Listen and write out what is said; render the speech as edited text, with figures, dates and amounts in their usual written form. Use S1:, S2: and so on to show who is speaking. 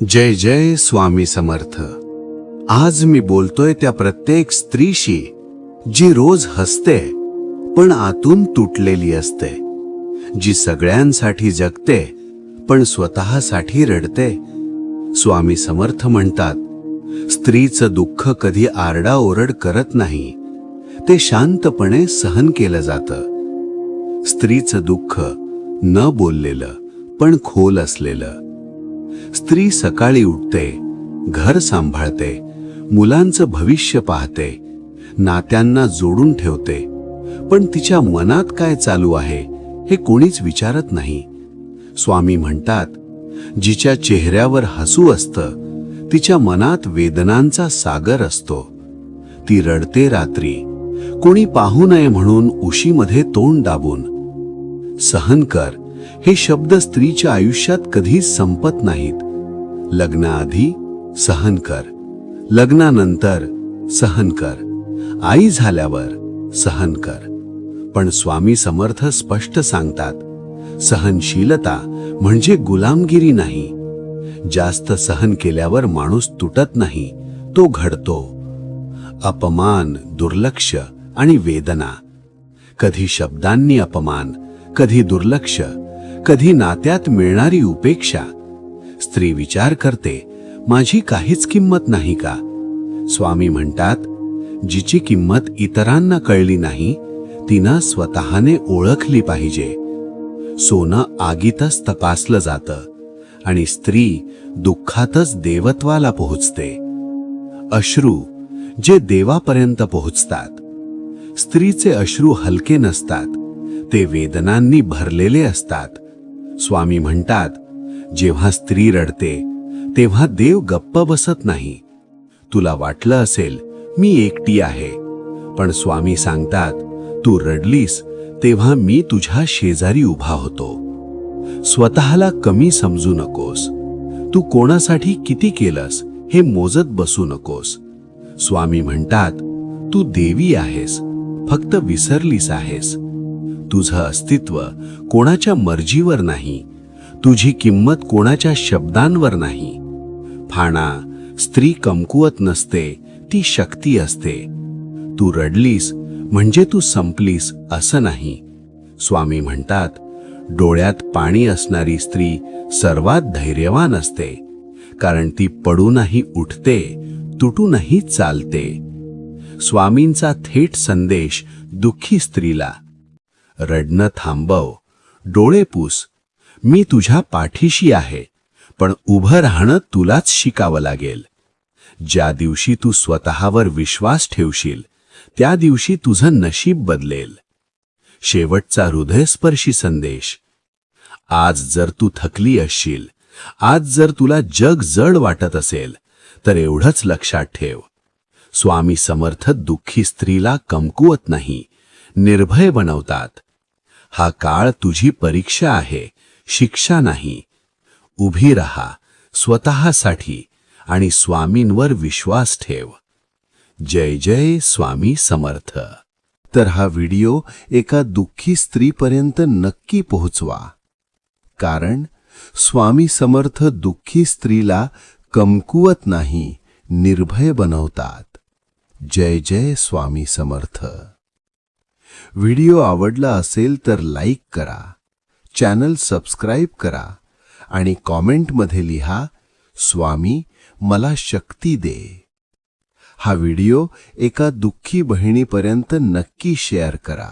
S1: जय जय स्वामी समर्थ। आज मी बोलतोय त्या प्रत्येक स्त्रीशी जी रोज हसते पण आतून तुटलेली असते, जी सगळ्यांसाठी जगते पण स्वतःसाठी रडते। स्वामी समर्थ म्हणतात, स्त्रीचं दुःख कधी आरडाओरड करत नाही, ते शांतपणे सहन केलं जातं। स्त्रीचं दुःख न बोललेलं पण खोल असलेलं। स्त्री सकाळी उठते, घर सांभाळते, मुलांचं भविष्य पाहते, नात्यांना जोडून ठेवते, पण तिच्या मनात काय चालू आहे हे कोणीच विचारत नाही। स्वामी म्हणतात, जिच्या चेहऱ्यावर हसू असतं तिच्या मनात वेदनांचा सागर असतो। ती रडते रात्री, कोणी पाहू नये म्हणून उशीमध्ये तोंड दाबून। सहन कर हे शब्द स्त्रीच्या आयुष्यात कधीच संपत नाहीत। लग्नाआधी सहन कर, लग्नानंतर सहन कर, आई झाल्यावर सहन कर। पण स्वामी समर्थ स्पष्ट सांगतात, सहनशीलता म्हणजे गुलामगिरी नाही। जास्त सहन केल्यावर माणूस तुटत नाही, तो घडतो। अपमान, दुर्लक्ष आणि वेदना, कधी शब्दांनी अपमान, कधी दुर्लक्ष, कधी नात्यात मिळणारी उपेक्षा। स्त्री विचार करते, माझी काहीच किंमत नाही का? स्वामी म्हणतात, जिची किंमत इतरांना कळली नाही तिनं स्वतःने ओळखली पाहिजे। सोनं आगीतच तपासलं जातं आणि स्त्री दुःखातच देवत्वाला पोहोचते। अश्रू जे देवापर्यंत पोहोचतात। स्त्रीचे अश्रू हलके नसतात, ते वेदनांनी भरलेले असतात। स्वामी म्हणतात, जेव्हा स्त्री रडते तेव्हा देव गप्प बसत नाही। तुला वाटलं असेल मी एकटी आहे, पण स्वामी सांगतात, तू रडलीस तेव्हा मी तुझ्या शेजारी उभा होतो। स्वतःला कमी समजू नकोस, तू कोणासाठी किती केलंस हे मोजत बसू नकोस। स्वामी म्हणतात, तू देवी आहेस, फक्त विसरलीस आहेस। तुझं अस्तित्व कोणाच्या मर्जीवर नाही, तुझी किंमत कोणाच्या शब्दांवर नाही। फाणा, स्त्री कमकुवत नसते, ती शक्ती असते। तू रडलीस म्हणजे तू संपलीस असं नाही। स्वामी म्हणतात, डोळ्यात पाणी असणारी स्त्री सर्वात धैर्यवान असते, कारण ती पडूनही उठते, तुटूनही चालते। स्वामींचा थेट संदेश दुःखी स्त्रीला, रडणं थांबव, डोळे पुस, मी तुझ्या पाठीशी आहे, पण उभं राहणं तुलाच शिकावं लागेल। ज्या दिवशी तू स्वतःवर विश्वास ठेवशील त्या दिवशी तुझं नशीब बदलेल। शेवटचा हृदयस्पर्शी संदेश, आज जर तू थकली असशील, आज जर तुला जग जड वाटत असेल, तर एवढंच लक्षात ठेव, स्वामी समर्थ दुःखी स्त्रीला कमकुवत नाही, निर्भय बनवतात। हा काळ तुझी परीक्षा आहे, शिक्षा नाही। उभी रहा स्वतःसाठी आणि स्वामींवर विश्वास ठेव। जय जय स्वामी समर्थ। तर हा व्हिडिओ एका दुःखी स्त्रीपर्यंत नक्की पोहोचवा, कारण स्वामी समर्थ दुःखी स्त्रीला कमकुवत नाही, निर्भय बनवतात। जय जय स्वामी समर्थ। व्हिडिओ आवडला असेल तर लाईक करा, चॅनल सबस्क्राईब करा आणि कॉमेंटमध्ये लिहा, स्वामी मला शक्ती दे। हा व्हिडिओ एका दुःखी बहिणीपर्यंत नक्की शेअर करा।